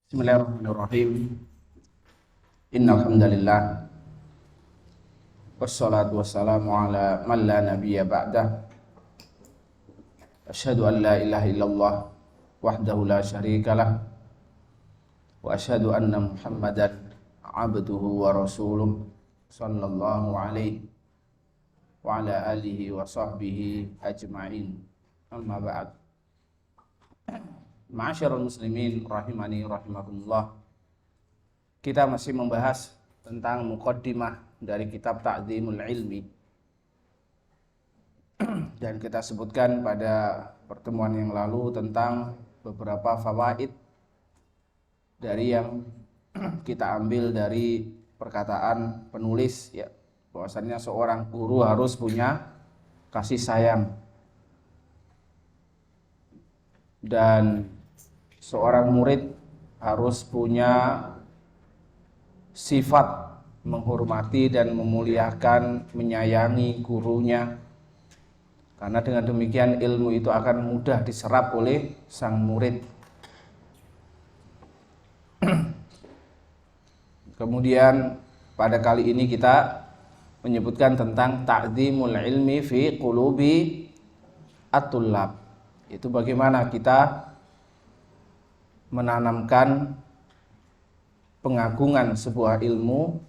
Bismillahirrahmanirrahim. Innal hamdalillah wassalatu wassalamu ala man la nabiyya ba'dah. Asyhadu an la ilaha illallah wahdahu la syarikalah wa asyhadu anna Muhammadan abduhu wa rasuluh sallallahu alaihi wa ala alihi wa sahbihi ajma'in. Amma ba'd. Ma'asyiral muslimin rahimani rahimakumullah. Kita masih membahas tentang muqaddimah dari kitab Ta'dzimul Ilmi. Dan kita sebutkan pada pertemuan yang lalu tentang beberapa fawaid dari yang kita ambil dari perkataan penulis, ya, bahwasannya seorang guru harus punya kasih sayang dan seorang murid harus punya sifat menghormati dan memuliakan, menyayangi gurunya, karena dengan demikian ilmu itu akan mudah diserap oleh sang murid. Kemudian pada kali ini kita menyebutkan tentang ta'dzimul ilmi fi qulubi at-tullab. Itu bagaimana kita menanamkan pengagungan sebuah ilmu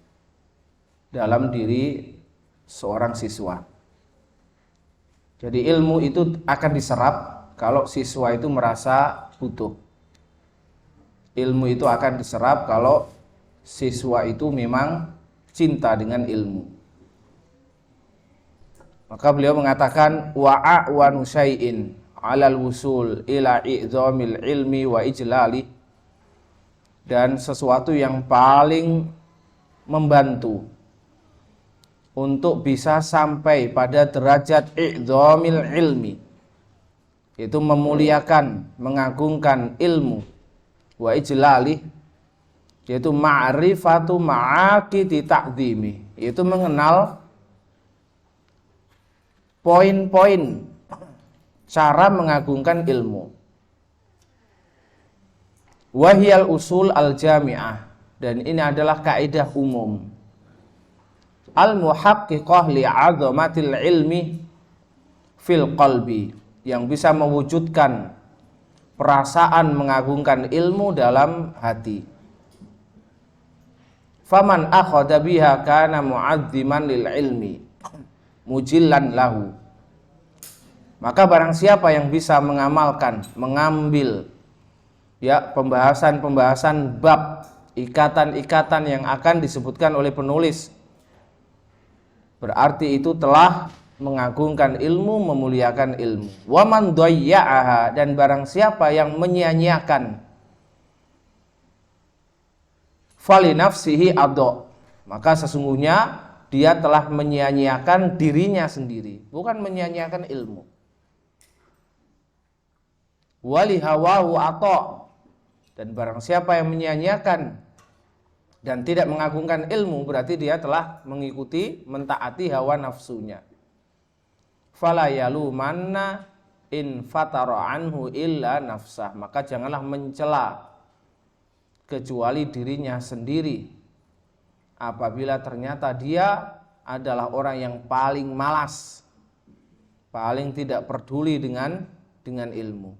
dalam diri seorang siswa. Jadi ilmu itu akan diserap kalau siswa itu merasa butuh. Ilmu itu akan diserap kalau siswa itu memang cinta dengan ilmu. Maka beliau mengatakan wa'a wa nusyai'in alal wusul ila i'zamil ilmi wa ijlali, dan sesuatu yang paling membantu untuk bisa sampai pada derajat i'zamil ilmi, itu memuliakan, mengagungkan ilmu, wa ijlali, yaitu ma'rifatu ma'aqidi ta'zimi, yaitu mengenal poin-poin cara mengagungkan ilmu. Wahiyal usul al-jami'ah, dan ini adalah kaidah umum al-muhaqqiqah li'azamatil ilmi fil qalbi, yang bisa mewujudkan perasaan mengagungkan ilmu dalam hati. Faman akhadha biha kana mu'azziman lil ilmi mujillan lahu, maka barang siapa yang bisa mengamalkan, mengambil, ya, pembahasan-pembahasan bab, ikatan-ikatan yang akan disebutkan oleh penulis, berarti itu telah mengagungkan ilmu, memuliakan ilmu. Wa man dhayya'aha, dan barang siapa yang menyia-nyiakan, fali nafsihi adha, maka sesungguhnya dia telah menyia-nyiakan dirinya sendiri, bukan menyia-nyiakan ilmu. Wali hawahu ato, dan barang siapa yang menyia-nyiakan dan tidak mengagungkan ilmu, berarti dia telah mengikuti, mentaati hawa nafsunya. Fala yalumanna in fatara anhu illa nafsah, maka janganlah mencela kecuali dirinya sendiri apabila ternyata dia adalah orang yang paling malas, paling tidak peduli dengan ilmu.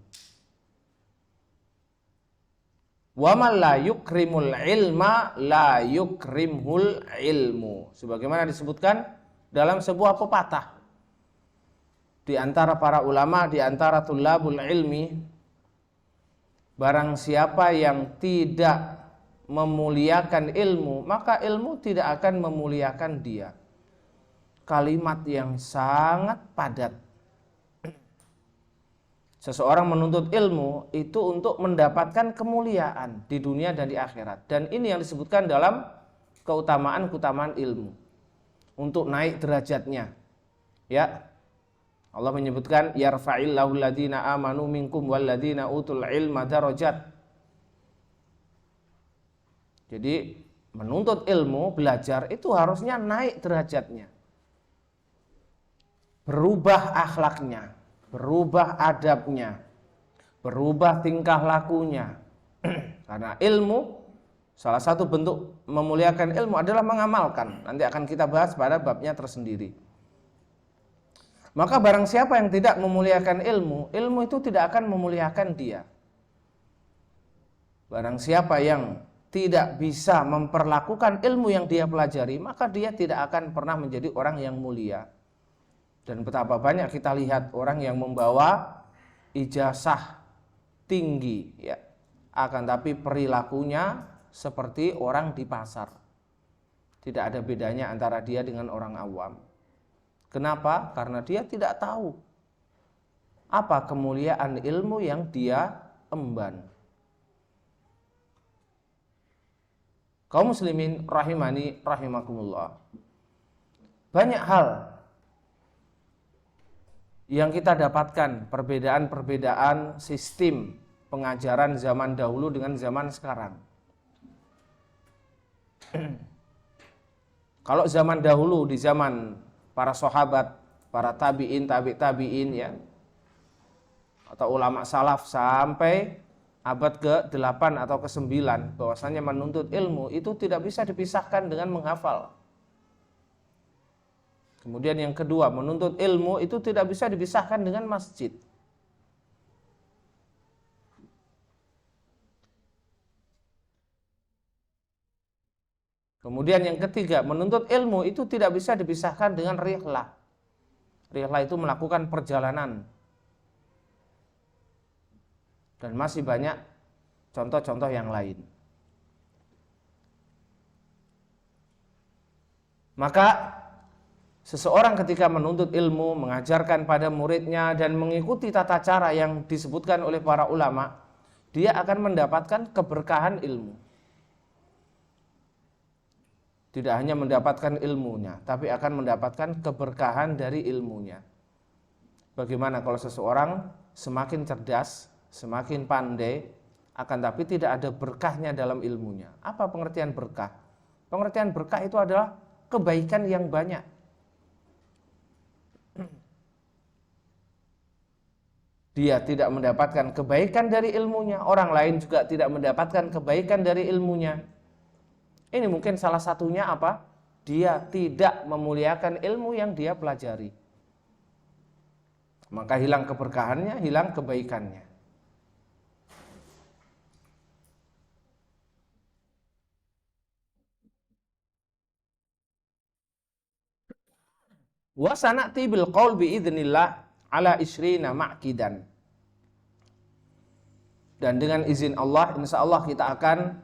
Wa man la yukrimul ilma la yukrimhul ilmu, sebagaimana disebutkan dalam sebuah pepatah di antara para ulama, di antara tulabul ilmi, barang siapa yang tidak memuliakan ilmu, maka ilmu tidak akan memuliakan dia. Kalimat yang sangat padat. Seseorang menuntut ilmu itu untuk mendapatkan kemuliaan di dunia dan di akhirat. Dan ini yang disebutkan dalam keutamaan-keutamaan ilmu, untuk naik derajatnya. Ya. Allah menyebutkan yarfa'illahu alladziina aamanu minkum walladziina utul ilma darajat. Jadi menuntut ilmu, belajar itu harusnya naik derajatnya, berubah akhlaknya, berubah adabnya, berubah tingkah lakunya, Karena ilmu, salah satu bentuk memuliakan ilmu adalah mengamalkan. Nanti akan kita bahas pada babnya tersendiri. Maka barang siapa yang tidak memuliakan ilmu, ilmu itu tidak akan memuliakan dia. Barang siapa yang tidak bisa memperlakukan ilmu yang dia pelajari, maka dia tidak akan pernah menjadi orang yang mulia. Dan betapa banyak kita lihat orang yang membawa ijazah tinggi, ya, akan tapi perilakunya seperti orang di pasar. Tidak ada bedanya antara dia dengan orang awam. Kenapa? Karena dia tidak tahu apa kemuliaan ilmu yang dia emban. Kaum muslimin rahimani rahimakumullah. Banyak hal yang kita dapatkan, perbedaan-perbedaan sistem pengajaran zaman dahulu dengan zaman sekarang. Kalau zaman dahulu, di zaman para sahabat, para tabi'in, tabi'in ya, atau ulama salaf sampai abad ke-8 atau ke-9, bahwasanya menuntut ilmu itu tidak bisa dipisahkan dengan menghafal. Kemudian yang kedua, menuntut ilmu itu tidak bisa dipisahkan dengan masjid. Kemudian yang ketiga, menuntut ilmu itu tidak bisa dipisahkan dengan rihlah. Rihlah itu melakukan perjalanan. Dan masih banyak contoh-contoh yang lain. Maka seseorang ketika menuntut ilmu, mengajarkan pada muridnya dan mengikuti tata cara yang disebutkan oleh para ulama, dia akan mendapatkan keberkahan ilmu. Tidak hanya mendapatkan ilmunya, tapi akan mendapatkan keberkahan dari ilmunya. Bagaimana kalau seseorang semakin cerdas, semakin pandai, akan tapi tidak ada berkahnya dalam ilmunya? Apa pengertian berkah? Pengertian berkah itu adalah kebaikan yang banyak. Dia tidak mendapatkan kebaikan dari ilmunya, orang lain juga tidak mendapatkan kebaikan dari ilmunya. Ini mungkin salah satunya apa? Dia tidak memuliakan ilmu yang dia pelajari. Maka hilang keberkahannya, hilang kebaikannya. Wa sana'ti bil qaul bi idznillah ala isrina ma'kidan. Dan dengan izin Allah, insyaallah kita akan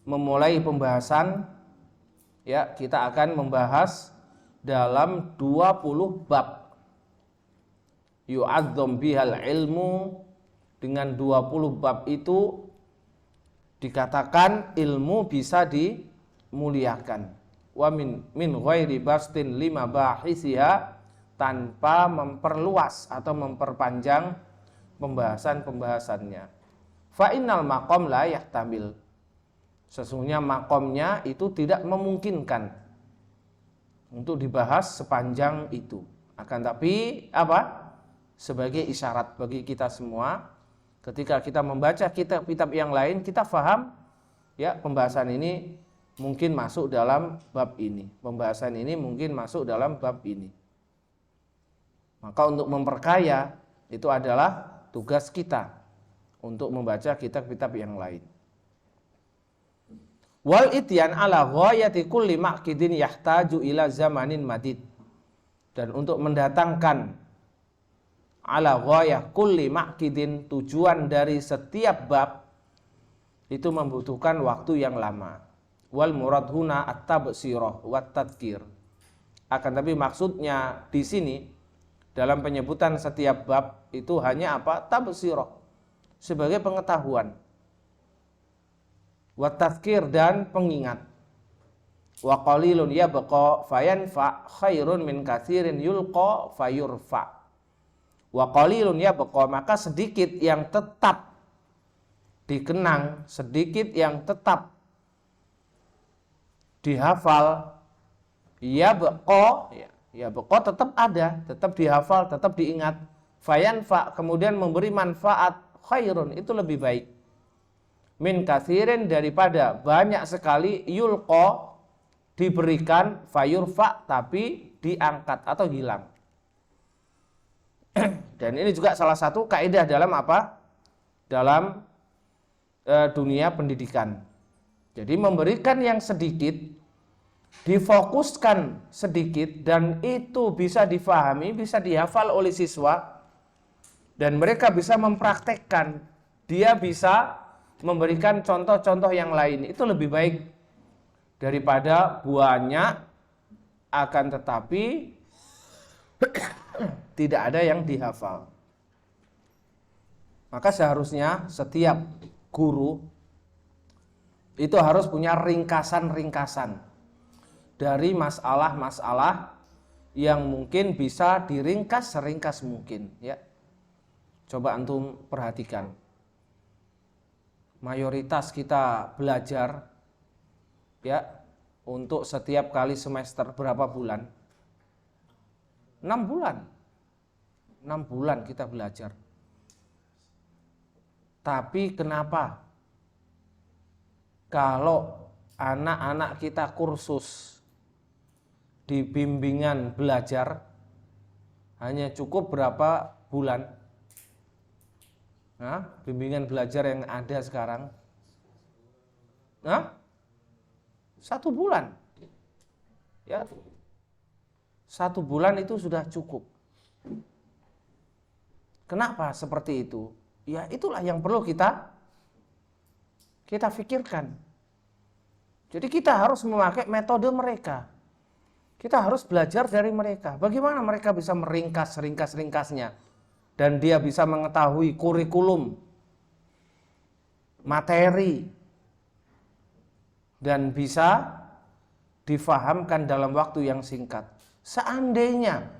memulai pembahasan, ya, kita akan membahas dalam 20 bab. Yu'azzam bihal ilmu, dengan 20 bab itu dikatakan ilmu bisa dimuliakan. Wa min ghairi bastin lima bahisiha, tanpa memperluas atau memperpanjang pembahasan-pembahasannya. Fa innal maqam la yahtamil, sesungguhnya makomnya itu tidak memungkinkan untuk dibahas sepanjang itu. Akan tapi apa? Sebagai isyarat bagi kita semua, ketika kita membaca kitab-kitab yang lain, kita faham, ya, pembahasan ini mungkin masuk dalam bab ini, pembahasan ini mungkin masuk dalam bab ini. Maka untuk memperkaya itu adalah tugas kita untuk membaca kitab-kitab yang lain. Wal ityan ala ghayati kulli ma'kidin yahtaju ila zamanin madid, dan untuk mendatangkan ala ghayah kulli ma'kidin, tujuan dari setiap bab itu membutuhkan waktu yang lama. Wal murad huna at-tabsirah wat tadhkir, akan tapi maksudnya di sini dalam penyebutan setiap bab itu hanya apa? Tabsirah, sebagai pengetahuan, wa tadzkir, dan pengingat. Wa qalilun yabqa fayanfa khairun min katsirin yulqa fayurfa. Wa qalilun yabqa, maka sedikit yang tetap dikenang, sedikit yang tetap dihafal, yabqa, yabqa tetap ada, tetap dihafal, tetap diingat. Fayanfa, kemudian memberi manfaat, khairun, itu lebih baik. min katsirin daripada banyak sekali, yulqa diberikan, fayurfa tapi diangkat atau hilang. Dan ini juga salah satu kaidah dalam apa? Dalam dunia pendidikan. Jadi memberikan yang sedikit, difokuskan sedikit, dan itu bisa difahami, bisa dihafal oleh siswa, dan mereka bisa mempraktekkan, dia bisa memberikan contoh-contoh yang lain. Itu lebih baik daripada banyak akan tetapi tidak ada yang dihafal. Maka seharusnya setiap guru itu harus punya ringkasan-ringkasan dari masalah-masalah yang mungkin bisa diringkas seringkas mungkin, ya. Coba antum perhatikan. Mayoritas kita belajar, ya, untuk setiap kali semester berapa bulan? 6 bulan. 6 bulan kita belajar. Tapi kenapa kalau anak-anak kita kursus di bimbingan belajar hanya cukup berapa bulan? Nah, bimbingan belajar yang ada sekarang, nah, 1 bulan, ya, 1 bulan itu sudah cukup. Kenapa seperti itu? Ya itulah yang perlu kita pikirkan. Jadi kita harus memakai metode mereka. Kita harus belajar dari mereka. Bagaimana mereka bisa meringkas ringkas-ringkasnya. Dan dia bisa mengetahui kurikulum, materi, dan bisa difahamkan dalam waktu yang singkat. Seandainya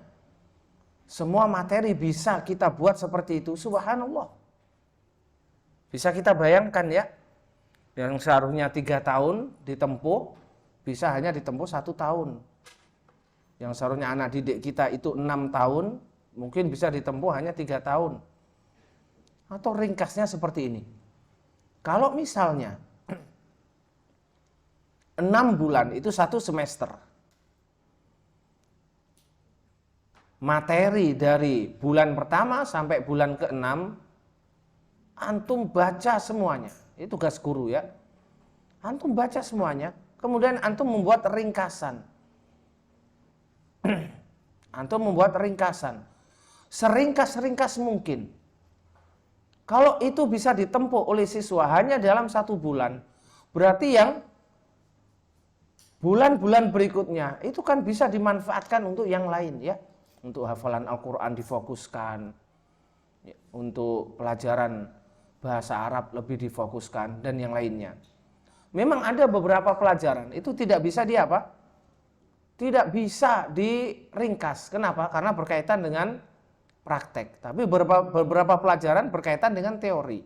semua materi bisa kita buat seperti itu, subhanallah. Bisa kita bayangkan, ya, yang seharusnya 3 tahun ditempuh, bisa hanya ditempuh 1 tahun. Yang seharusnya anak didik kita itu 6 tahun, mungkin bisa ditempuh hanya 3 tahun. Atau ringkasnya seperti ini. Kalau misalnya 6 bulan itu 1 semester. Materi dari bulan pertama sampai bulan ke-6 antum baca semuanya. Itu tugas guru, ya. Antum baca semuanya, kemudian antum membuat ringkasan. Antum membuat ringkasan seringkas-ringkas mungkin. Kalau itu bisa ditempuh oleh siswa hanya dalam 1 bulan, berarti yang bulan-bulan berikutnya itu kan bisa dimanfaatkan untuk yang lain, ya. Untuk hafalan Al-Quran difokuskan, ya, untuk pelajaran bahasa Arab lebih difokuskan, dan yang lainnya. Memang ada beberapa pelajaran itu tidak bisa tidak bisa diringkas. Kenapa? Karena berkaitan dengan praktek. Tapi beberapa pelajaran berkaitan dengan teori.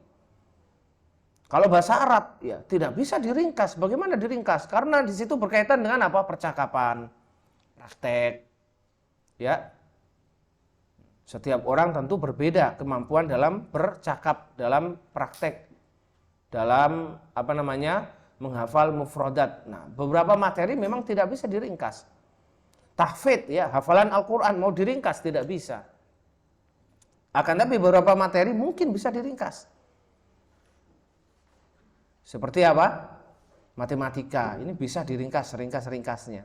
Kalau bahasa Arab, ya, tidak bisa diringkas. Bagaimana diringkas? Karena di situ berkaitan dengan apa? Percakapan, praktek, ya. Setiap orang tentu berbeda kemampuan dalam bercakap, dalam praktek, dalam menghafal mufradat. Nah, beberapa materi memang tidak bisa diringkas. Tahfidz, ya, hafalan Al-Quran mau diringkas tidak bisa. Akan tapi beberapa materi mungkin bisa diringkas. Seperti apa? Matematika, ini bisa diringkas ringkas-ringkasnya.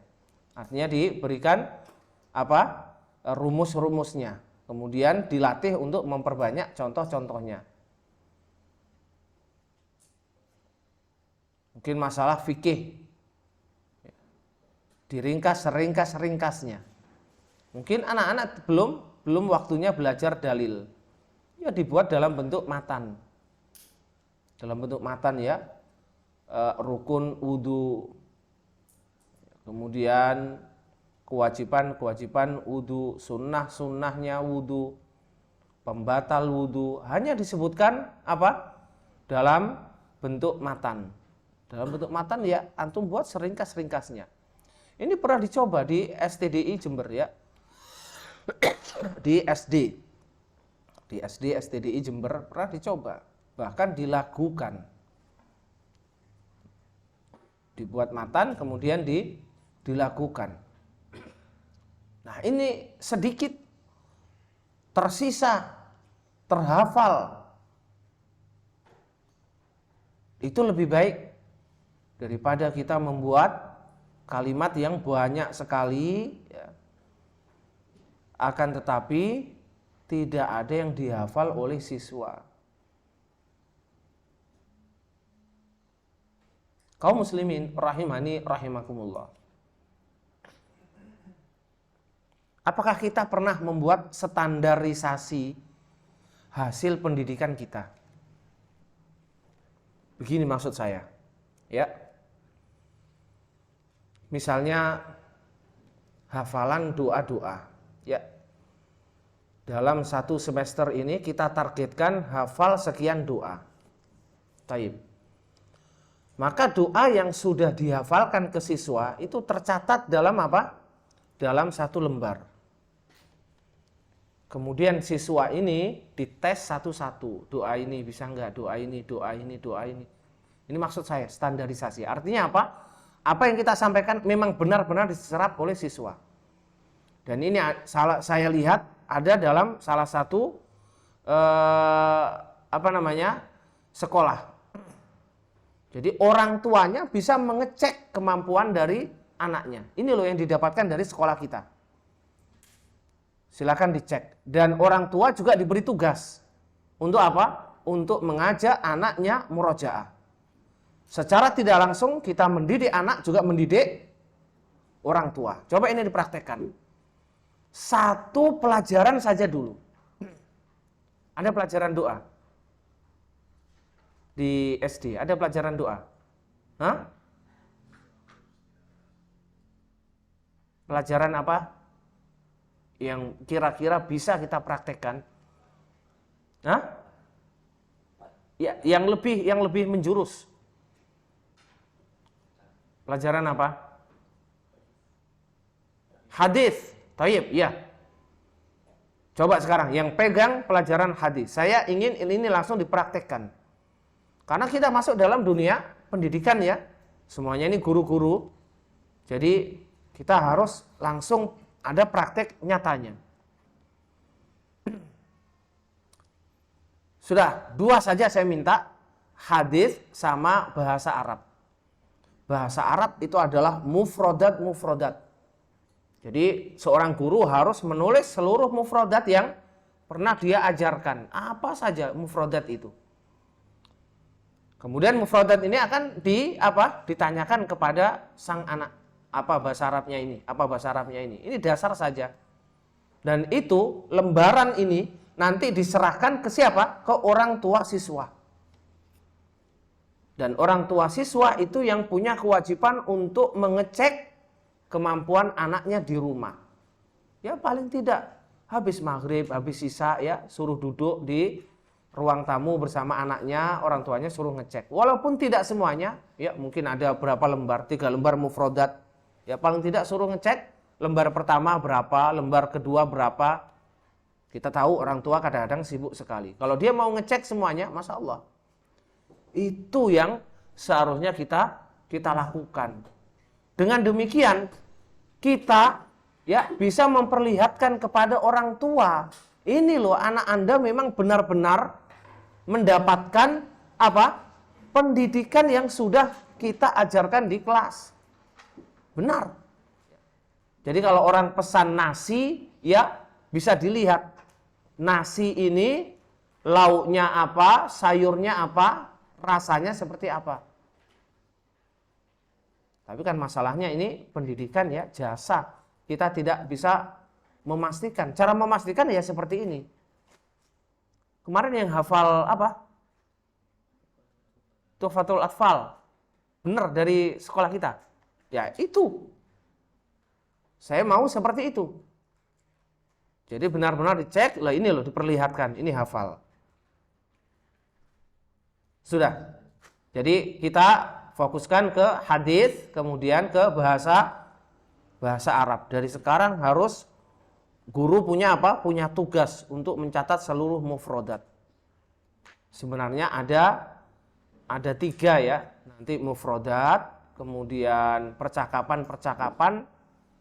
Artinya diberikan rumus-rumusnya. Kemudian dilatih untuk memperbanyak contoh-contohnya. Mungkin masalah fikih, diringkas seringkas-ringkasnya. Mungkin anak-anak belum waktunya belajar dalil, ya dibuat dalam bentuk matan. Dalam bentuk matan, ya, rukun wudu, kemudian kewajiban wudu, sunnahnya wudu, pembatal wudu, hanya disebutkan dalam bentuk matan. Dalam bentuk matan, ya, antum buat seringkas-ringkasnya. Ini pernah dicoba di STDI Jember, ya. Di STDI Jember pernah dicoba, bahkan dilakukan. dibuat matan kemudian dilakukan. Nah, ini sedikit tersisa, terhafal. Itu lebih baik daripada kita membuat kalimat yang banyak sekali ya. Akan tetapi tidak ada yang dihafal oleh siswa. Kaum muslimin rahimani rahimakumullah. Apakah kita pernah membuat standarisasi hasil pendidikan kita? Begini maksud saya. Ya. Misalnya hafalan doa-doa. Ya. Dalam satu semester ini kita targetkan hafal sekian doa. Taib. Maka doa yang sudah dihafalkan ke siswa itu tercatat dalam apa? Dalam satu lembar. Kemudian siswa ini dites satu-satu. Doa ini bisa enggak? Doa ini, doa ini, doa ini. Ini maksud saya, standarisasi. Artinya apa? Apa yang kita sampaikan memang benar-benar diserap oleh siswa. Dan ini saya lihat ada dalam salah satu sekolah. Jadi orang tuanya bisa mengecek kemampuan dari anaknya. Ini loh yang didapatkan dari sekolah kita. Silakan dicek. Dan orang tua juga diberi tugas. Untuk apa? Untuk mengajak anaknya murojaah. Secara tidak langsung kita mendidik anak juga mendidik orang tua. Coba ini dipraktekkan. Satu pelajaran saja dulu. Ada pelajaran doa. Di SD ada pelajaran doa. Hah? Pelajaran apa? Yang kira-kira bisa kita praktekkan? Hah? Ya, yang lebih menjurus. Pelajaran apa? Hadis. Taib, ya. Coba sekarang yang pegang pelajaran hadis. Saya ingin ini langsung dipraktekkan. Karena kita masuk dalam dunia pendidikan ya. Semuanya ini guru-guru. Jadi kita harus langsung ada praktek nyatanya. Sudah, dua saja saya minta, hadis sama bahasa Arab. Bahasa Arab itu adalah mufrodat. Jadi seorang guru harus menulis seluruh mufrodat yang pernah dia ajarkan. Apa saja mufrodat itu. Kemudian mufrodat ini akan ditanyakan kepada sang anak. Apa bahasa Arabnya ini? Apa bahasa Arabnya ini? Ini dasar saja. Dan itu lembaran ini nanti diserahkan ke siapa? Ke orang tua siswa. Dan orang tua siswa itu yang punya kewajiban untuk mengecek kemampuan anaknya di rumah. Ya paling tidak habis maghrib, habis isya ya suruh duduk di ruang tamu bersama anaknya, orang tuanya suruh ngecek. Walaupun tidak semuanya, ya mungkin ada berapa lembar, 3 lembar mufrodat. Ya paling tidak suruh ngecek lembar pertama berapa, lembar kedua berapa. Kita tahu orang tua kadang-kadang sibuk sekali. Kalau dia mau ngecek semuanya, Masya Allah. Itu yang seharusnya kita lakukan. Dengan demikian kita ya bisa memperlihatkan kepada orang tua, ini loh anak Anda memang benar-benar mendapatkan pendidikan yang sudah kita ajarkan di kelas. Benar. Jadi kalau orang pesan nasi, ya bisa dilihat nasi ini lauknya apa, sayurnya apa, rasanya seperti apa. Tapi kan masalahnya ini pendidikan ya, jasa. Kita tidak bisa memastikan. Cara memastikan ya seperti ini. Kemarin yang hafal apa? Tuhfatul Atfal. Benar dari sekolah kita. Ya itu. Saya mau seperti itu. Jadi benar-benar dicek, lah ini loh diperlihatkan, ini hafal. Sudah. Jadi kita fokuskan ke hadis, kemudian ke bahasa Arab. Dari sekarang harus guru punya apa? Punya tugas untuk mencatat seluruh mufrodat. Sebenarnya ada 3 ya. Nanti mufrodat, kemudian percakapan-percakapan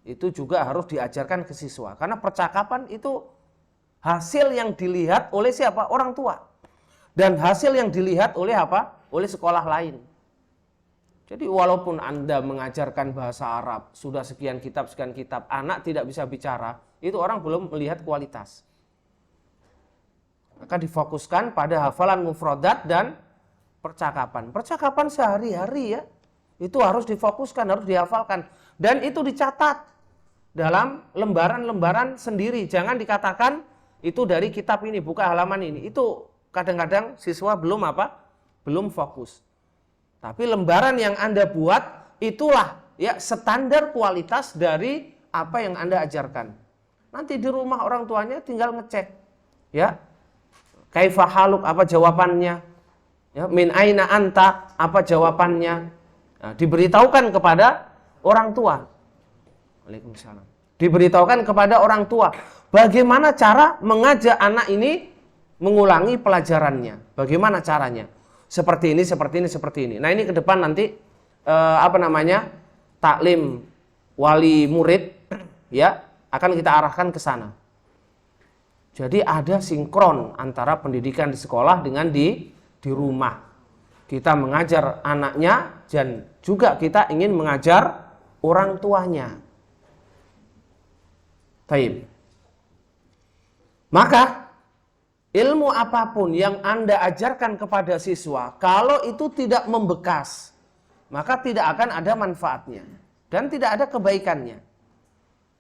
itu juga harus diajarkan ke siswa. Karena percakapan itu hasil yang dilihat oleh siapa? Orang tua. Dan hasil yang dilihat oleh apa? Oleh sekolah lain. Jadi walaupun Anda mengajarkan bahasa Arab, sudah sekian kitab, anak tidak bisa bicara, itu orang belum melihat kualitas. Maka difokuskan pada hafalan mufradat dan percakapan. Percakapan sehari-hari ya, itu harus difokuskan, harus dihafalkan. Dan itu dicatat dalam lembaran-lembaran sendiri. Jangan dikatakan itu dari kitab ini, buka halaman ini. Itu kadang-kadang siswa belum fokus. Tapi lembaran yang Anda buat, itulah ya standar kualitas dari apa yang Anda ajarkan. Nanti di rumah orang tuanya tinggal ngecek. Ya, kaifa haluk, apa jawabannya? Ya, min aina anta, apa jawabannya? Nah, diberitahukan kepada orang tua. Waalaikumsalam. Diberitahukan kepada orang tua bagaimana cara mengajak anak ini mengulangi pelajarannya. Bagaimana caranya? Seperti ini, seperti ini, seperti ini. Nah, ini ke depan nanti taklim wali murid ya akan kita arahkan ke sana. Jadi ada sinkron antara pendidikan di sekolah dengan di rumah. Kita mengajar anaknya dan juga kita ingin mengajar orang tuanya. Taib. Maka ilmu apapun yang Anda ajarkan kepada siswa, kalau itu tidak membekas, maka tidak akan ada manfaatnya dan tidak ada kebaikannya.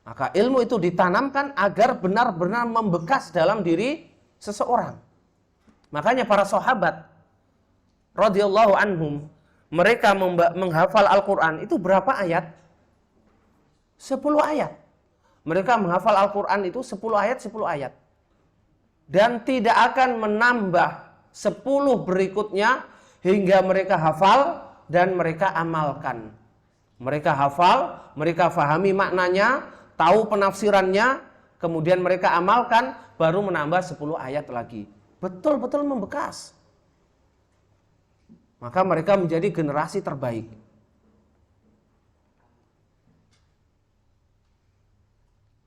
Maka ilmu itu ditanamkan agar benar-benar membekas dalam diri seseorang. Makanya para sahabat radhiyallahu anhum, mereka menghafal Al-Quran itu berapa ayat? 10 ayat. Mereka menghafal Al-Quran itu 10 ayat. Dan tidak akan menambah 10 berikutnya hingga mereka hafal dan mereka amalkan. Mereka hafal, mereka fahami maknanya, tahu penafsirannya, kemudian mereka amalkan, baru menambah 10 ayat lagi. Betul-betul membekas. Maka mereka menjadi generasi terbaik.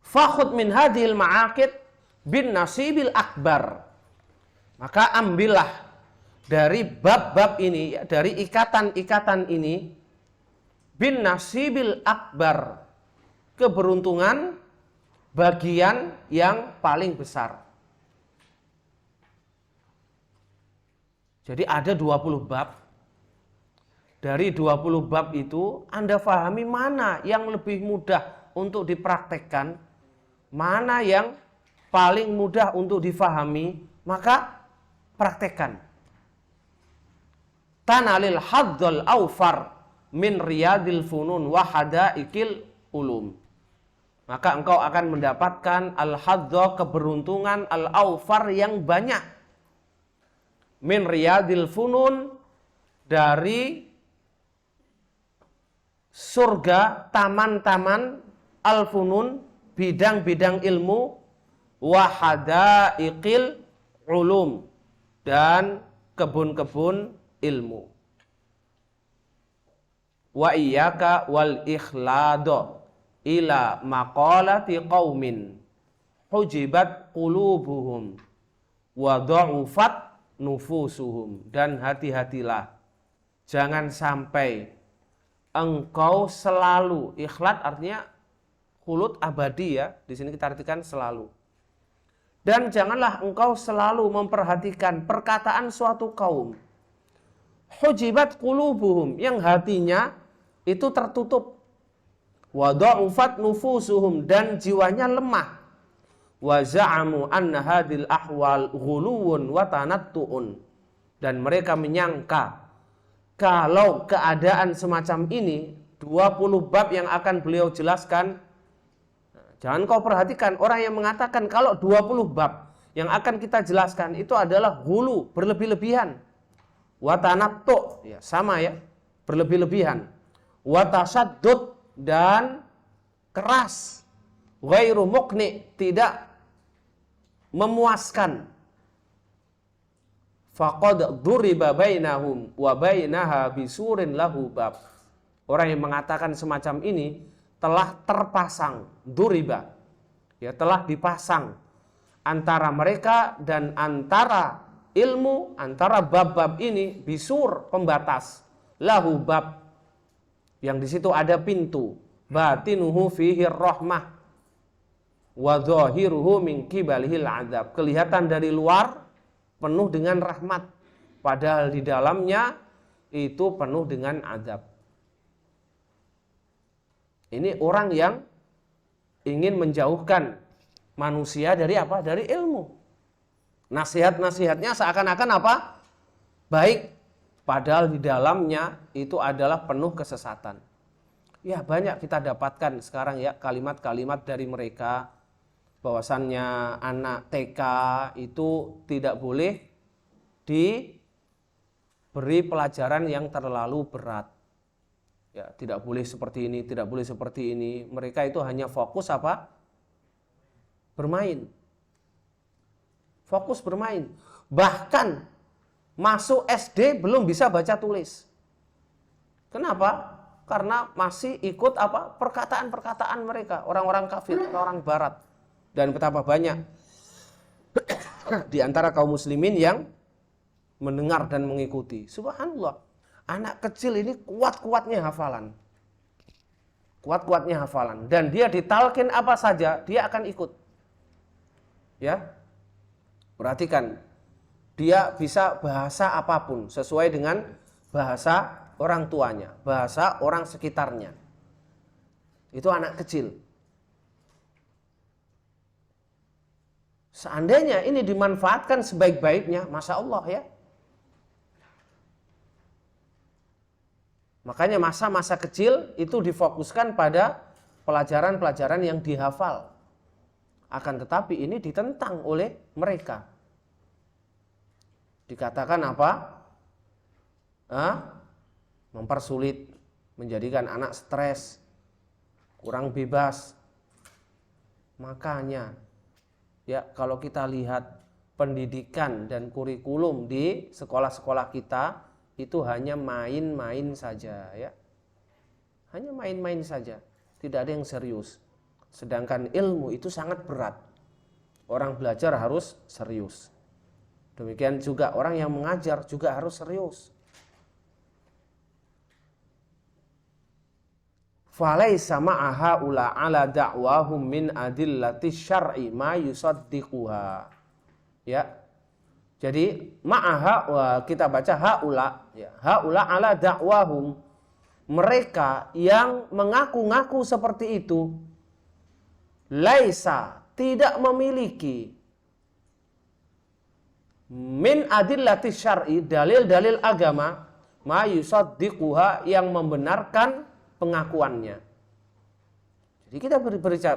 Fakhud min hadhil ma'aqid bin nasibil akbar. Maka ambillah dari bab-bab ini, dari ikatan-ikatan ini, bin nasibil akbar, keberuntungan bagian yang paling besar. Jadi ada 20 bab. Dari 20 bab itu Anda fahami mana yang lebih mudah untuk dipraktekkan, mana yang paling mudah untuk difahami, maka praktekkan. Tanalil hadzal awfar min riyadil funun wa hadaikil ulum. Maka engkau akan mendapatkan al-hadzal, keberuntungan, al-awfar yang banyak. Min riyadil funun, dari surga taman-taman al-funun, bidang-bidang ilmu, wa hadaiqil ulum, dan kebun-kebun ilmu. Wa iyyaka wal ikhlado ila maqalati qaumin hujibat qulubuhum wa dha'ufat nufusuhum. Dan hati-hatilah, jangan sampai engkau selalu, ikhlat artinya khulud abadi ya, di sini kita artikan selalu. Dan janganlah engkau selalu memperhatikan perkataan suatu kaum, hujibat qulubuhum, yang hatinya itu tertutup, wa dha'ufat nufusuhum, dan jiwanya lemah, wa za'amu anna hadhil ahwal ghuluwun wa tanattu'un, dan mereka menyangka kalau keadaan semacam ini, 20 bab yang akan beliau jelaskan, jangan kau perhatikan orang yang mengatakan kalau 20 bab yang akan kita jelaskan itu adalah hulu, berlebih-lebihan. Watanattu, ya sama ya, berlebih-lebihan. Watasaddud, dan keras. Ghairu muqni, tidak memuaskan. Faqad duriba bainahum wa bainaha bisurin lahu bab. Orang yang mengatakan semacam ini telah terpasang, duriba, ya, telah dipasang antara mereka dan antara ilmu, antara bab-bab ini bisur, pembatas, lahu bab, yang di situ ada pintu, batinuhu fihi rahmah wa dhahiruhu min qibalihil adzab. Kelihatan dari luar penuh dengan rahmat, padahal di dalamnya itu penuh dengan azab. Ini orang yang ingin menjauhkan manusia dari apa? Dari ilmu. Nasihat-nasihatnya seakan-akan apa? Baik, padahal di dalamnya itu adalah penuh kesesatan. Ya, banyak kita dapatkan sekarang ya kalimat-kalimat dari mereka bahwasannya anak TK itu tidak boleh diberi pelajaran yang terlalu berat. Ya, tidak boleh seperti ini, tidak boleh seperti ini. Mereka itu hanya fokus apa? Bermain. Fokus bermain. Bahkan masuk SD belum bisa baca tulis. Kenapa? Karena masih ikut apa? Perkataan-perkataan mereka, orang-orang kafir, orang barat. Dan betapa banyak di antara kaum muslimin yang mendengar dan mengikuti. Subhanallah. Anak kecil ini kuat-kuatnya hafalan. Kuat-kuatnya hafalan. Dan dia ditalkin apa saja, dia akan ikut. Ya. Perhatikan. Dia bisa bahasa apapun sesuai dengan bahasa orang tuanya, bahasa orang sekitarnya. Itu anak kecil. Seandainya ini dimanfaatkan sebaik-baiknya, Masya Allah ya. Makanya masa-masa kecil itu difokuskan pada pelajaran-pelajaran yang dihafal. Akan tetapi ini ditentang oleh mereka. Dikatakan apa? Mempersulit, menjadikan anak stres, kurang bebas. Makanya, ya kalau kita lihat pendidikan dan kurikulum di sekolah-sekolah kita, itu hanya main-main saja ya. Hanya main-main saja, tidak ada yang serius. Sedangkan ilmu itu sangat berat. Orang belajar harus serius. Demikian juga orang yang mengajar juga harus serius. Falaisa ma'aha ula ala da'wahum min adillati syar'i ma yusaddiquha. Ya. Jadi ma'aha, kita baca haula, ya, haula ala da'wahum, mereka yang mengaku-ngaku seperti itu, laisa, tidak memiliki min adillati syar'i, dalil-dalil agama, ma yusaddiquha, yang membenarkan pengakuannya. Jadi kita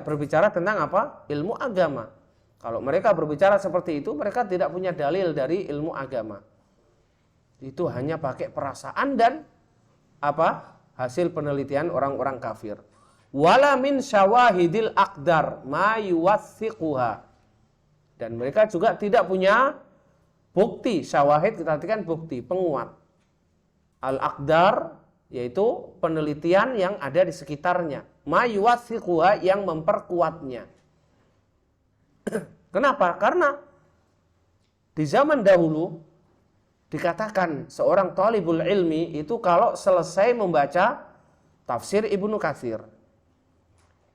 berbicara tentang apa? Ilmu agama. Kalau mereka berbicara seperti itu, mereka tidak punya dalil dari ilmu agama. Itu hanya pakai perasaan dan apa? Hasil penelitian orang-orang kafir. Wala min syawahidil aqdar ma yuwathiquha. Dan mereka juga tidak punya bukti. Syawahid kita artikan bukti, penguat. Al-aqdar yaitu penelitian yang ada di sekitarnya. Ma yuwathiquha, yang memperkuatnya. Kenapa? Karena di zaman dahulu dikatakan seorang thalibul ilmi itu kalau selesai membaca tafsir Ibnu Katsir,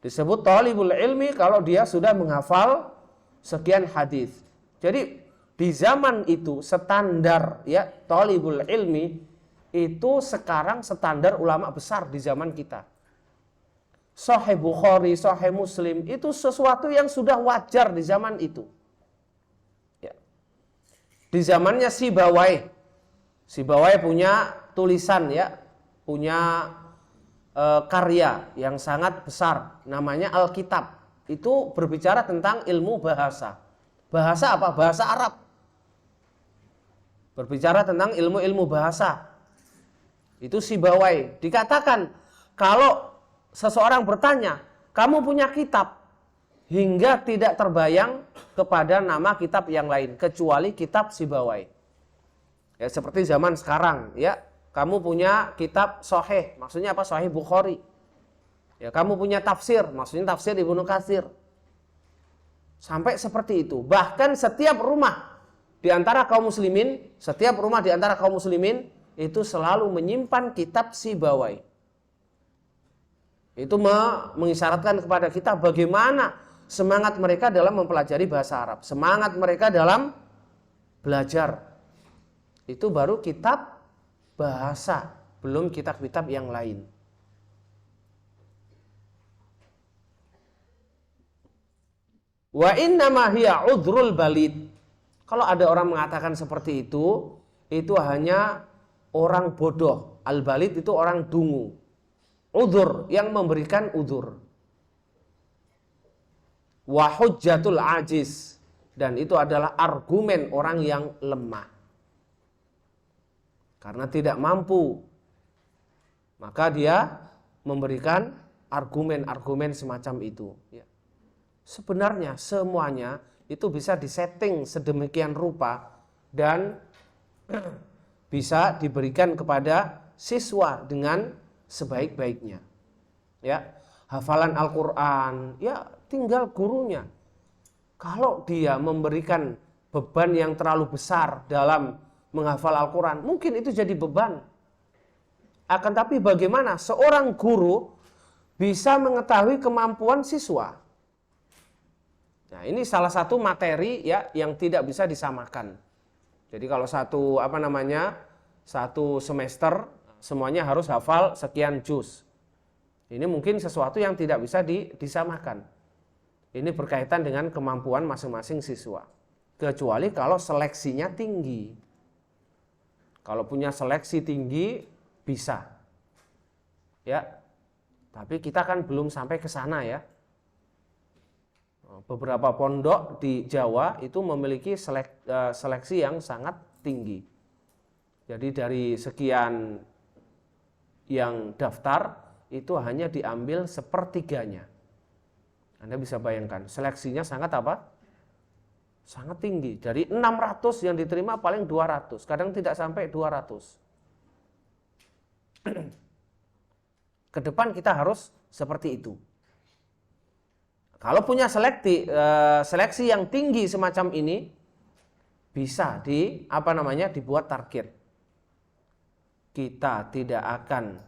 disebut thalibul ilmi kalau dia sudah menghafal sekian hadis. Jadi di zaman itu standar ya thalibul ilmi itu sekarang standar ulama besar di zaman kita. Sahih Bukhari, Sahih Muslim itu sesuatu yang sudah wajar di zaman itu. Ya. Di zamannya Sibawai punya tulisan ya, punya karya yang sangat besar, namanya Alkitab. Itu berbicara tentang ilmu bahasa. Bahasa apa? Bahasa Arab. Berbicara tentang ilmu-ilmu bahasa. Itu Sibawai. Dikatakan kalau seseorang bertanya, kamu punya kitab, hingga tidak terbayang kepada nama kitab yang lain kecuali kitab Sibawai. Ya seperti zaman sekarang ya, kamu punya kitab Sahih, maksudnya apa? Sahih Bukhari. Ya, kamu punya tafsir, maksudnya tafsir Ibnu Katsir. Sampai seperti itu. Bahkan setiap rumah di antara kaum muslimin, itu selalu menyimpan kitab Sibawai. Itu mengisyaratkan kepada kita bagaimana semangat mereka dalam mempelajari bahasa Arab, semangat mereka dalam belajar. Itu baru kitab bahasa, belum kitab-kitab yang lain. Wa innama hiya udhrul balid. Kalau ada orang mengatakan seperti itu hanya orang bodoh. Al-balid itu orang dungu. Udhur, yang memberikan udhur. Wa hujjatul ajiz, dan itu adalah argumen orang yang lemah. Karena tidak mampu, maka dia memberikan argumen-argumen semacam itu. Ya. Sebenarnya semuanya itu bisa disetting sedemikian rupa dan bisa diberikan kepada siswa dengan sebaik-baiknya. Ya, hafalan Al-Qur'an, ya tinggal gurunya. Kalau dia memberikan beban yang terlalu besar dalam menghafal Al-Qur'an, mungkin itu jadi beban. Akan tapi bagaimana seorang guru bisa mengetahui kemampuan siswa? Nah, ini salah satu materi ya yang tidak bisa disamakan. Jadi kalau satu semester semuanya harus hafal sekian juz. Ini mungkin sesuatu yang tidak bisa disamakan. Ini berkaitan dengan kemampuan masing-masing siswa. Kecuali kalau seleksinya tinggi. Kalau punya seleksi tinggi bisa. Ya. Tapi kita kan belum sampai ke sana ya. Beberapa pondok di Jawa itu memiliki seleksi yang sangat tinggi. Jadi dari sekian yang daftar itu hanya diambil sepertiganya. Anda bisa bayangkan seleksinya sangat apa? Sangat tinggi. Dari 600 yang diterima paling 200, kadang tidak sampai 200. Ke depan kita harus seperti itu. Kalau punya seleksi yang tinggi semacam ini bisa dibuat target. Kita tidak akan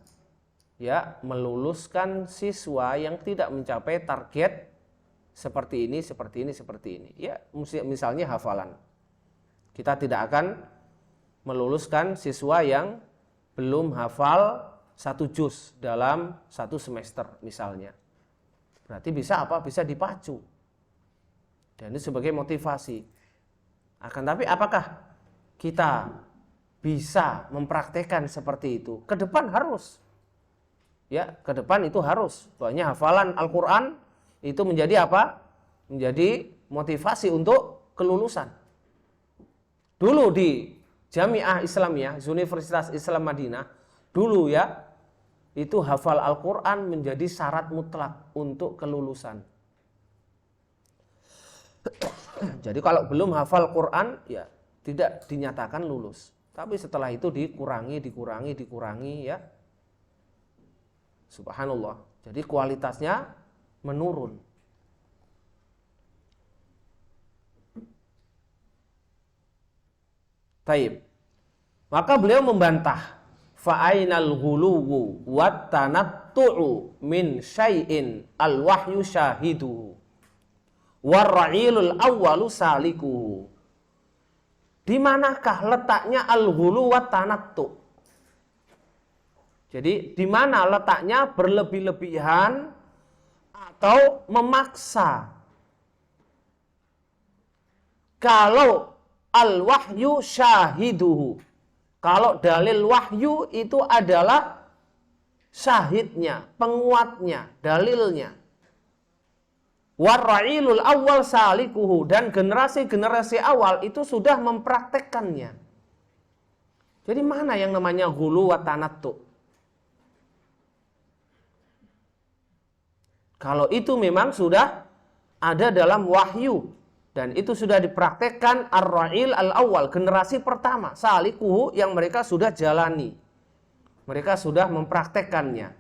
meluluskan siswa yang tidak mencapai target seperti ini. Ya, misalnya hafalan. Kita tidak akan meluluskan siswa yang belum hafal 1 juz dalam 1 semester misalnya. Berarti bisa apa? Bisa dipacu. Dan itu sebagai motivasi. Akan tapi apakah kita bisa mempraktekkan seperti itu? Ke depan harus. Ya, ke depan itu harus. Bahwasanya hafalan Al-Qur'an itu menjadi apa? Menjadi motivasi untuk kelulusan. Dulu di Jamiah Islamiyah, Universitas Islam Madinah, dulu ya, itu hafal Al-Qur'an menjadi syarat mutlak untuk kelulusan. Jadi kalau belum hafal Qur'an ya tidak dinyatakan lulus. Tapi setelah itu dikurangi ya. Subhanallah. Jadi kualitasnya menurun. Taib. Maka beliau membantah fa'ainal ghuluwu wat tanattu'u min syai'in al-wahyu syahiduhu warra'ilul awwalu salikuhu. Di manakah letaknya al-ghulu wat tanattu'? Jadi di mana letaknya berlebih-lebihan atau memaksa? Kalau al-wahyu syahiduhu, kalau dalil wahyu itu adalah syahidnya, penguatnya, dalilnya. Warra'ilul awal salikuhu, dan generasi-generasi awal itu sudah mempraktekkannya. Jadi mana yang namanya ghulu wa tanattu? Kalau itu memang sudah ada dalam wahyu. Dan itu sudah dipraktekkan ar-ra'il al-awwal, generasi pertama, salikuhu yang mereka sudah jalani. Mereka sudah mempraktekkannya.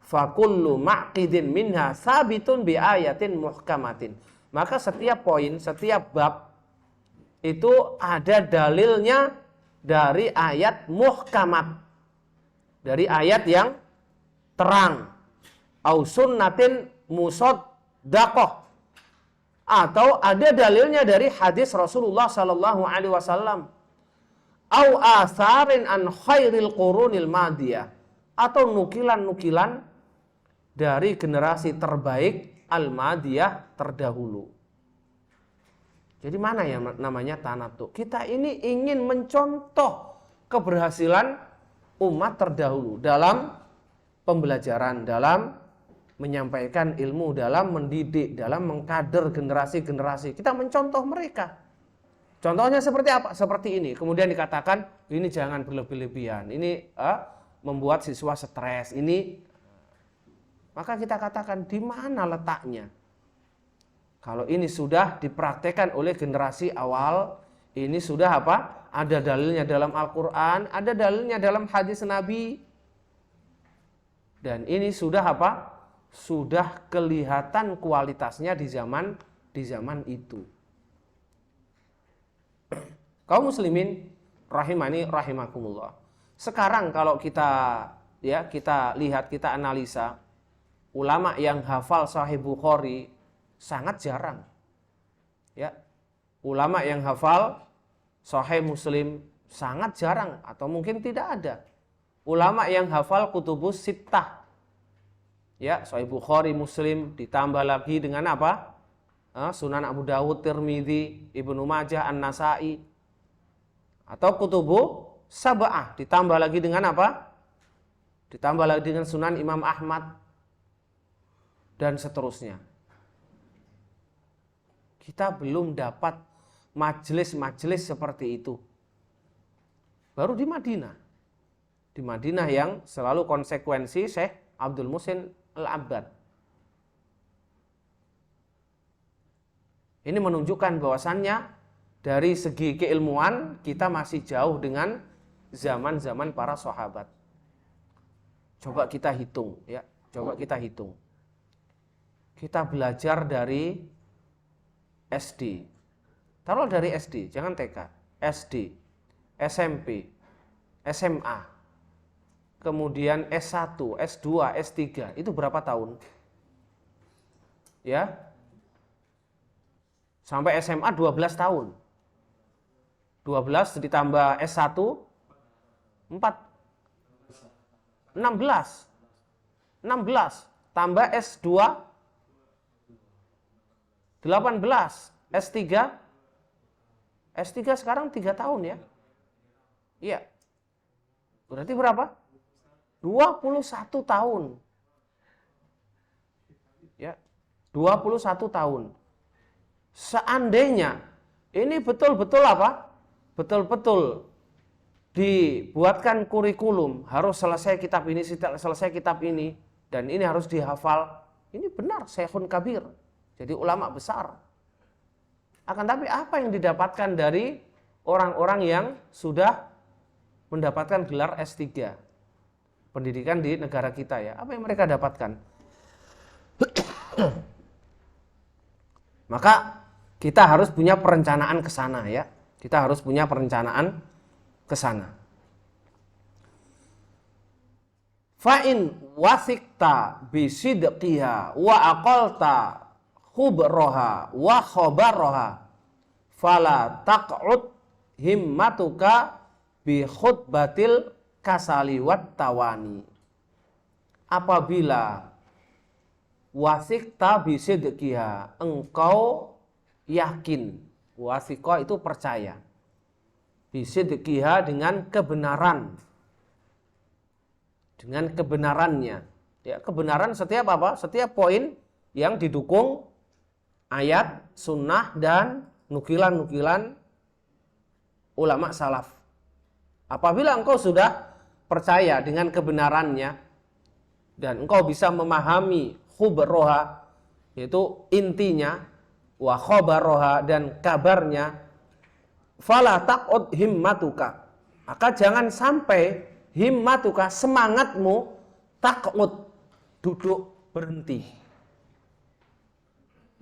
Fakullu ma'qidin minha sabitun bi ayatin muhkamatin. Maka setiap poin, setiap bab itu ada dalilnya dari ayat muhkamat. Dari ayat yang terang. Au sunnatin musaddaqah. Atau ada dalilnya dari hadis Rasulullah sallallahu alaihi wasallam. Au asarin an khairil qurunil madiyah. Atau nukilan-nukilan dari generasi terbaik al-madiyah terdahulu. Jadi mana yang namanya tanatu? Kita ini ingin mencontoh keberhasilan umat terdahulu dalam pembelajaran, dalam menyampaikan ilmu, dalam mendidik, dalam mengkader generasi-generasi. Kita mencontoh mereka. Contohnya seperti apa? Seperti ini. Kemudian dikatakan, ini jangan berlebih-lebihan. Ini membuat siswa stres. Ini, maka kita katakan, di mana letaknya? Kalau ini sudah dipraktekkan oleh generasi awal, ini sudah apa? Ada dalilnya dalam Al-Quran, ada dalilnya dalam hadis Nabi. Dan ini sudah apa? Sudah kelihatan kualitasnya di zaman itu. Kaum muslimin rahimani rahimakumullah. Sekarang kalau kita lihat, kita analisa, ulama yang hafal Sahih Bukhari sangat jarang. Ya. Ulama yang hafal Sahih Muslim sangat jarang atau mungkin tidak ada. Ulama yang hafal Kutubus Sittah, ya, Sahih Bukhari, Muslim, ditambah lagi dengan apa? Sunan Abu Dawud, Tirmidzi, Ibnu Majah, An-Nasa'i, atau Kutubu Sab'ah, ditambah lagi dengan apa? Ditambah lagi dengan Sunan Imam Ahmad, dan seterusnya. Kita belum dapat majelis-majelis seperti itu. Baru di Madinah. Di Madinah yang selalu konsekuensi Syekh Abdul Muhsin Al-Abbad. Ini menunjukkan bahwasannya dari segi keilmuan kita masih jauh dengan zaman-zaman para sahabat. Coba kita hitung, ya. Coba kita hitung. Kita belajar dari SD. Taruh dari SD, jangan TK. SD, SMP, SMA, kemudian S1, S2, S3, itu berapa tahun? Ya. Sampai SMA 12 tahun. 12 ditambah S1 4 16. 16 tambah S2 18. S3 sekarang 3 tahun ya. Iya. Berarti berapa? 21 tahun. Ya. 21 tahun. Seandainya ini betul-betul apa? Betul-betul dibuatkan kurikulum, harus selesai kitab ini, selesai kitab ini, dan ini harus dihafal. Ini benar, Syekhun Kabir. Jadi ulama besar. Akan tapi apa yang didapatkan dari orang-orang yang sudah mendapatkan gelar S3? Pendidikan di negara kita ya. Apa yang mereka dapatkan? Maka kita harus punya perencanaan ke sana ya. Kita harus punya perencanaan ke sana. Fa'in wasikta bisidqiha wa aqalta khubroha wa khobaroha fala taq'ud himmatuka bi khutbatil kasali wat tawani. Apabila wasikta bisidqiha, engkau yakin, wasiqah itu percaya, bisidqiha dengan kebenaran, dengan kebenarannya. Ya, kebenaran setiap apa? Setiap poin yang didukung ayat, sunnah, dan nukilan-nukilan ulama salaf. Apabila engkau sudah percaya dengan kebenarannya dan engkau bisa memahami khubroha, yaitu intinya, wa khobaroha, dan kabarnya, fala taq'ud himmatuka, maka jangan sampai himmatuka, semangatmu, taqud, duduk berhenti.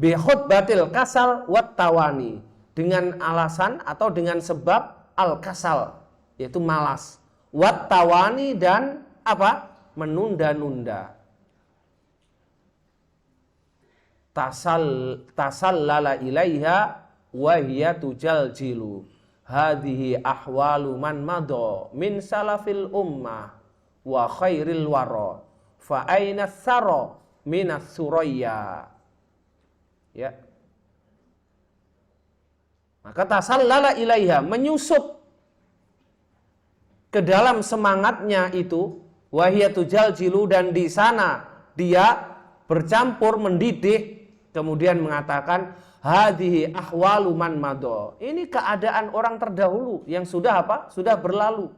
Bi khutbatil kasal wat tawani, dengan alasan atau dengan sebab al-kasal, yaitu malas, wat tawani, dan apa? Menunda-nunda. Tasallala ilaiha wa hiya tujaljilu. Hadhihi ahwalu man madha min salafil ummah wa khairil wara. Fa aina tsara minas suraya. Ya. Maka tasallala ilaiha, menyusup ke dalam semangatnya itu, wa hiya tujaljilu, dan di sana dia bercampur, mendidih. Kemudian mengatakan hadhihi ahwalu man madha. Ini keadaan orang terdahulu yang sudah apa? Sudah berlalu.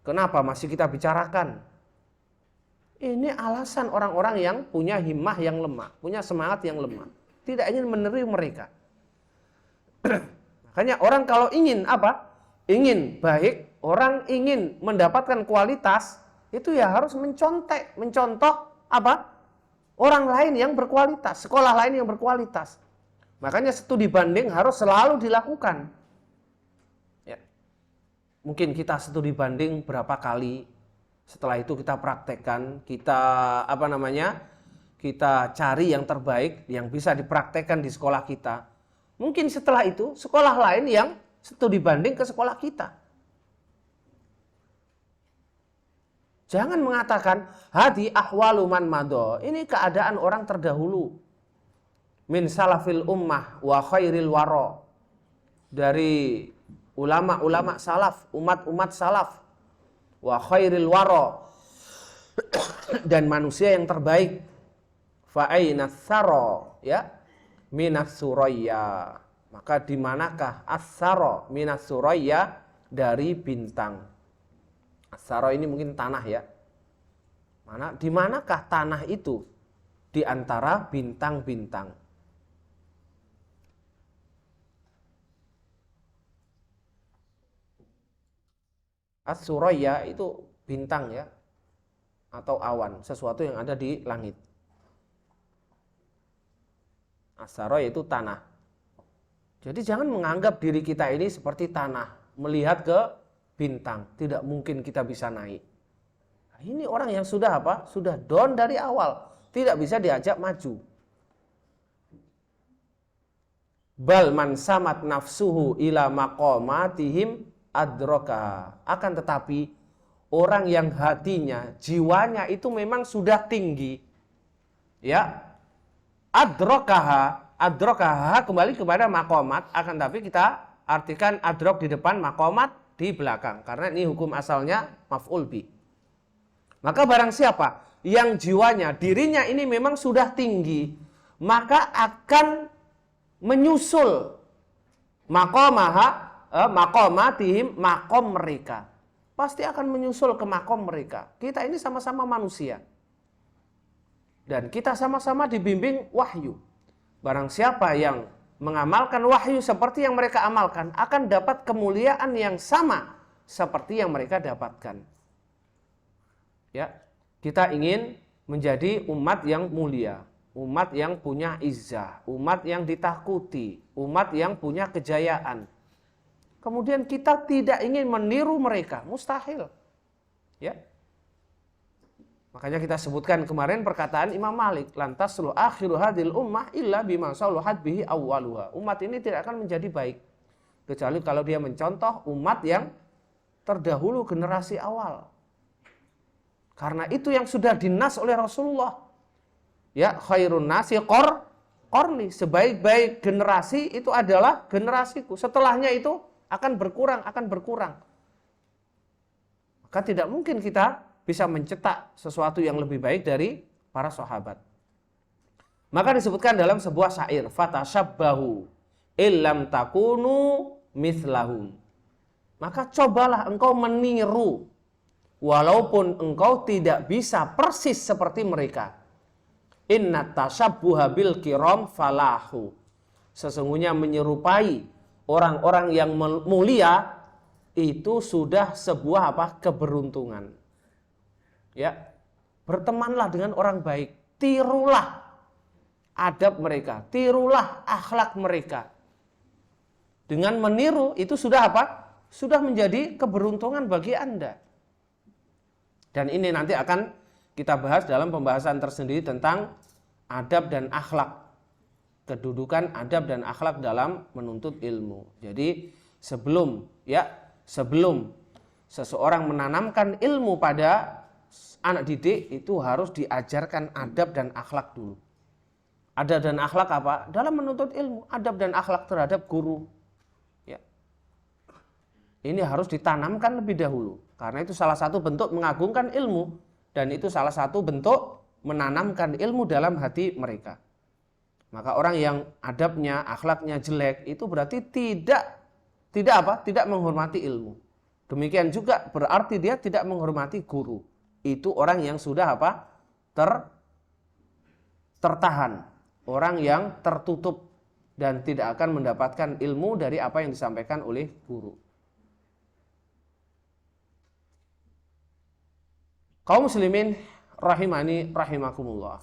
Kenapa masih kita bicarakan? Ini alasan orang-orang yang punya himmah yang lemah, punya semangat yang lemah, tidak ingin meniru mereka. Makanya orang kalau ingin apa? Ingin baik, orang ingin mendapatkan kualitas, itu ya harus mencontoh apa? Orang lain yang berkualitas, sekolah lain yang berkualitas. Makanya studi banding harus selalu dilakukan. Ya. Mungkin kita studi banding berapa kali, setelah itu kita praktekkan, kita kita cari yang terbaik yang bisa dipraktekkan di sekolah kita. Mungkin setelah itu sekolah lain yang studi banding ke sekolah kita. Jangan mengatakan hadi ahwalu man madha. Ini keadaan orang terdahulu. Min salafil ummah wa khairil wara. Dari ulama-ulama salaf, umat-umat salaf. Wa khairil wara. Dan manusia yang terbaik. Fa aina tsara, ya, minas suraya. Maka di manakah as-sara minas suraya, dari bintang. As-sara ini mungkin tanah, ya. Di manakah tanah itu di antara bintang-bintang? As-suraya itu bintang, ya, atau awan, sesuatu yang ada di langit. As-sara itu tanah. Jadi jangan menganggap diri kita ini seperti tanah, melihat ke bintang, tidak mungkin kita bisa naik. Nah, ini orang yang sudah apa? Sudah down dari awal, tidak bisa diajak maju. Bal man samat nafsuhu ila maqamatihim adroka. Akan tetapi orang yang hatinya, jiwanya itu memang sudah tinggi, ya, adrokaha kembali kepada maqamat. Akan tapi kita artikan adrok di depan, maqamat di belakang, karena ini hukum asalnya maf'ul bi. Maka barang siapa yang jiwanya, dirinya ini memang sudah tinggi, maka akan menyusul maqamatihim, makom mereka. Pasti akan menyusul ke makom mereka. Kita ini sama-sama manusia. Dan kita sama-sama dibimbing wahyu. Barang siapa yang mengamalkan wahyu seperti yang mereka amalkan, akan dapat kemuliaan yang sama seperti yang mereka dapatkan. Ya, kita ingin menjadi umat yang mulia, umat yang punya izzah, umat yang ditakuti, umat yang punya kejayaan. Kemudian kita tidak ingin meniru mereka, mustahil. Ya. Makanya kita sebutkan kemarin perkataan Imam Malik, lantas lu akhiru hadil ummah illa bima saluhat bihi awwaluha. Umat ini tidak akan menjadi baik kecuali kalau dia mencontoh umat yang terdahulu, generasi awal. Karena itu yang sudah dinas oleh Rasulullah. Ya, khairun nasi qarni, sebaik-baik generasi itu adalah generasiku. Setelahnya itu akan berkurang. Maka tidak mungkin kita bisa mencetak sesuatu yang lebih baik dari para sahabat. Maka disebutkan dalam sebuah syair, fatashabbahu illam takunu mithlahum. Maka cobalah engkau meniru walaupun engkau tidak bisa persis seperti mereka. Inna tashabbuha bil kiram falahu. Sesungguhnya menyerupai orang-orang yang mulia itu sudah sebuah keberuntungan. Ya, bertemanlah dengan orang baik, tirulah adab mereka, tirulah akhlak mereka. Dengan meniru itu sudah sudah menjadi keberuntungan bagi Anda. Dan ini nanti akan kita bahas dalam pembahasan tersendiri tentang adab dan akhlak. Kedudukan adab dan akhlak dalam menuntut ilmu. Jadi sebelum seseorang menanamkan ilmu pada anak didik itu harus diajarkan adab dan akhlak dulu. Adab dan akhlak apa? Dalam menuntut ilmu, adab dan akhlak terhadap guru. Ya. Ini harus ditanamkan lebih dahulu. Karena itu salah satu bentuk mengagungkan ilmu. Dan itu salah satu bentuk menanamkan ilmu dalam hati mereka. Maka orang yang adabnya, akhlaknya jelek itu berarti tidak menghormati ilmu. Demikian juga berarti dia tidak menghormati guru. Itu orang yang sudah tertahan, orang yang tertutup dan tidak akan mendapatkan ilmu dari apa yang disampaikan oleh guru. Kaum muslimin rahimani rahimakumullah.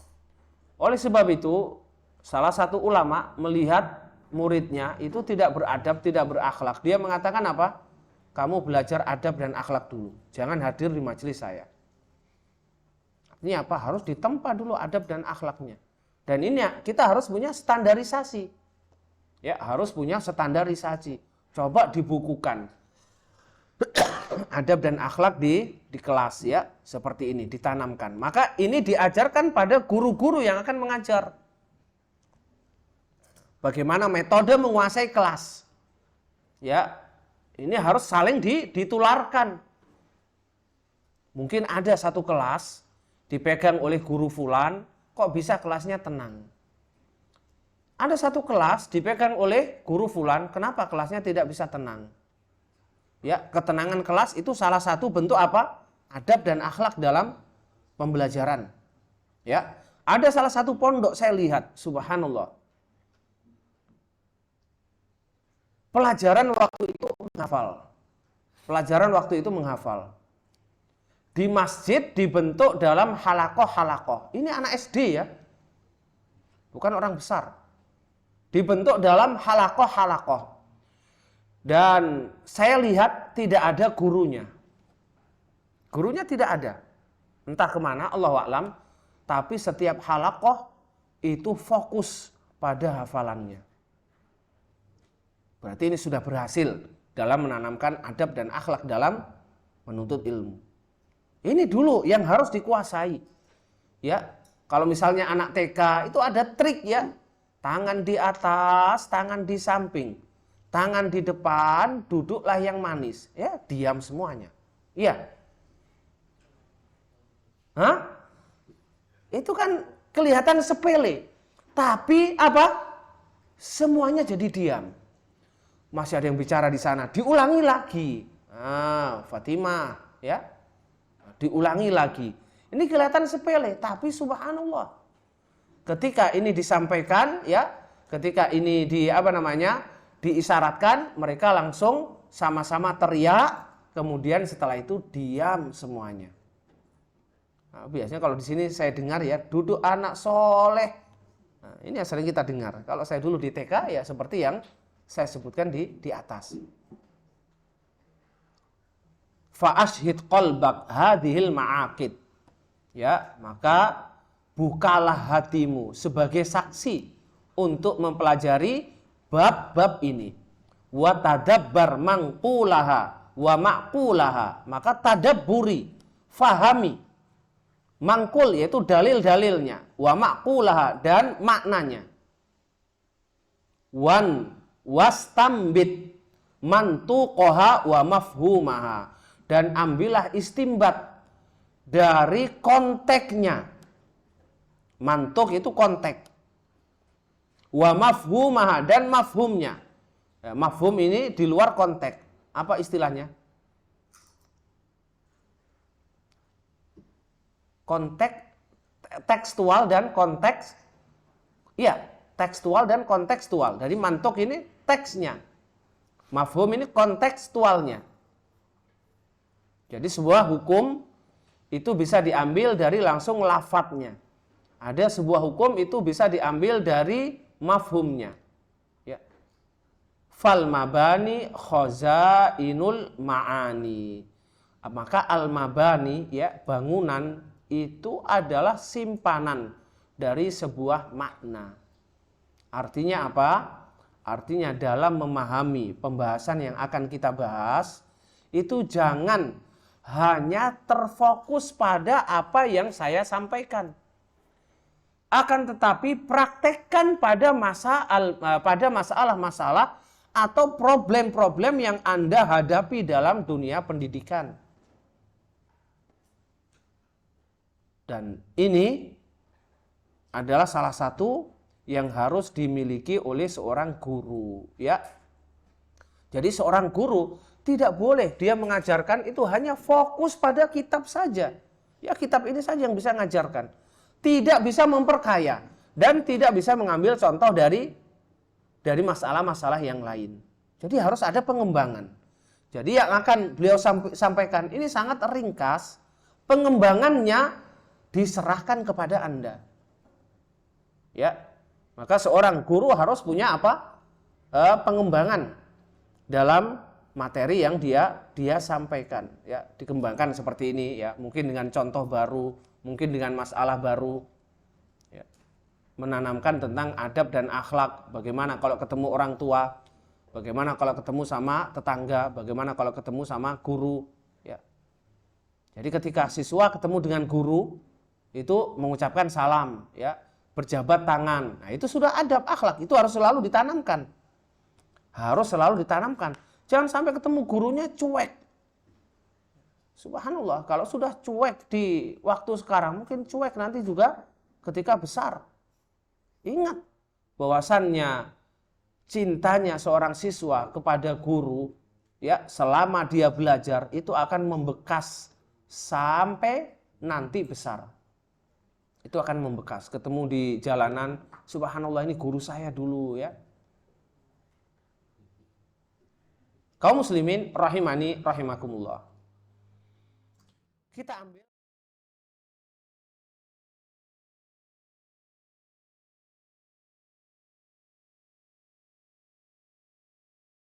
Oleh sebab itu, salah satu ulama melihat muridnya itu tidak beradab, tidak berakhlak. Dia mengatakan apa? Kamu belajar adab dan akhlak dulu. Jangan hadir di majelis saya. Artinya apa? Harus ditempa dulu adab dan akhlaknya. Dan ini kita harus punya standarisasi. Ya, harus punya standarisasi. Coba dibukukan. Adab dan akhlak di kelas ya, seperti ini ditanamkan. Maka ini diajarkan pada guru-guru yang akan mengajar. Bagaimana metode menguasai kelas. Ya, ini harus saling ditularkan. Mungkin ada satu kelas dipegang oleh guru fulan, kok bisa kelasnya tenang. Ada satu kelas dipegang oleh guru fulan, kenapa kelasnya tidak bisa tenang? Ya, ketenangan kelas itu salah satu bentuk apa? Adab dan akhlak dalam pembelajaran. Ya, ada salah satu pondok saya lihat, subhanallah. Pelajaran waktu itu menghafal. Di masjid dibentuk dalam halakoh. Ini anak SD ya. Bukan orang besar. Dibentuk dalam halakoh. Dan saya lihat tidak ada gurunya. Gurunya tidak ada. Entah kemana, Allahu a'lam. Tapi setiap halakoh itu fokus pada hafalannya. Berarti ini sudah berhasil dalam menanamkan adab dan akhlak dalam menuntut ilmu. Ini dulu yang harus dikuasai. Ya, kalau misalnya anak TK itu ada trik ya. Tangan di atas, tangan di samping. Tangan di depan, duduklah yang manis. Ya, diam semuanya. Iya. Hah? Itu kan kelihatan sepele. Tapi apa? Semuanya jadi diam. Masih ada yang bicara di sana, diulangi lagi. Fatimah, ya. Diulangi lagi. Ini kelihatan sepele, tapi subhanallah. Ketika ini disampaikan, ya, ketika ini diisyaratkan, mereka langsung sama-sama teriak, kemudian setelah itu diam semuanya. Nah, biasanya kalau di sini saya dengar ya, duduk anak soleh. Nah, ini yang sering kita dengar. Kalau saya dulu di TK ya seperti yang saya sebutkan di atas. Fa'ashhid qalbak hadhil ma'aqid. Ya, maka bukalah hatimu sebagai saksi untuk mempelajari bab-bab ini. Wa tadabbar mangqulaha wa ma'qulaha. Maka tadabburi, fahami. Mangkul yaitu dalil-dalilnya, wa ma'qulaha dan maknanya. Wastambit mantuqaha wa mafhumaha, dan ambillah istimbat dari konteksnya. Mantuk itu konteks. Wa mafhumaha dan mafhumnya. Ya, mafhum ini di luar konteks. Apa istilahnya? Konteks tekstual dan konteks. Iya, tekstual dan kontekstual. Dari mantuk ini teksnya. Mafhum ini kontekstualnya. Jadi sebuah hukum itu bisa diambil dari langsung lafadznya. Ada sebuah hukum itu bisa diambil dari mafhumnya. Ya. Fal mabani khazainul ma'ani. Maka al mabani, ya, bangunan itu adalah simpanan dari sebuah makna. Artinya apa? Artinya dalam memahami pembahasan yang akan kita bahas, itu jangan hanya terfokus pada apa yang saya sampaikan. Akan tetapi praktekkan pada masalah-masalah atau problem-problem yang Anda hadapi dalam dunia pendidikan. Dan ini adalah salah satu yang harus dimiliki oleh seorang guru, ya. Jadi seorang guru tidak boleh dia mengajarkan itu hanya fokus pada kitab saja. Ya, kitab ini saja yang bisa mengajarkan. Tidak bisa memperkaya dan tidak bisa mengambil contoh dari masalah-masalah yang lain. Jadi harus ada pengembangan. Jadi yang akan beliau sampaikan ini sangat ringkas. Pengembangannya diserahkan kepada Anda. Ya. Maka seorang guru harus punya apa? Pengembangan dalam materi yang dia sampaikan, ya, dikembangkan seperti ini, ya, mungkin dengan contoh baru, mungkin dengan masalah baru, ya. Menanamkan tentang adab dan akhlak, bagaimana kalau ketemu orang tua, bagaimana kalau ketemu sama tetangga, bagaimana kalau ketemu sama guru, ya. Jadi ketika siswa ketemu dengan guru itu mengucapkan salam, ya, berjabat tangan, nah itu sudah adab akhlak, itu harus selalu ditanamkan, harus selalu ditanamkan. Jangan sampai ketemu gurunya cuek. Subhanallah, kalau sudah cuek di waktu sekarang, mungkin cuek nanti juga ketika besar. Ingat bahwasannya cintanya seorang siswa kepada guru, ya, selama dia belajar itu akan membekas sampai nanti besar. Itu akan membekas. Ketemu di jalanan, subhanallah ini guru saya dulu, ya. Kaum muslimin rahimani rahimakumullah. Kita ambil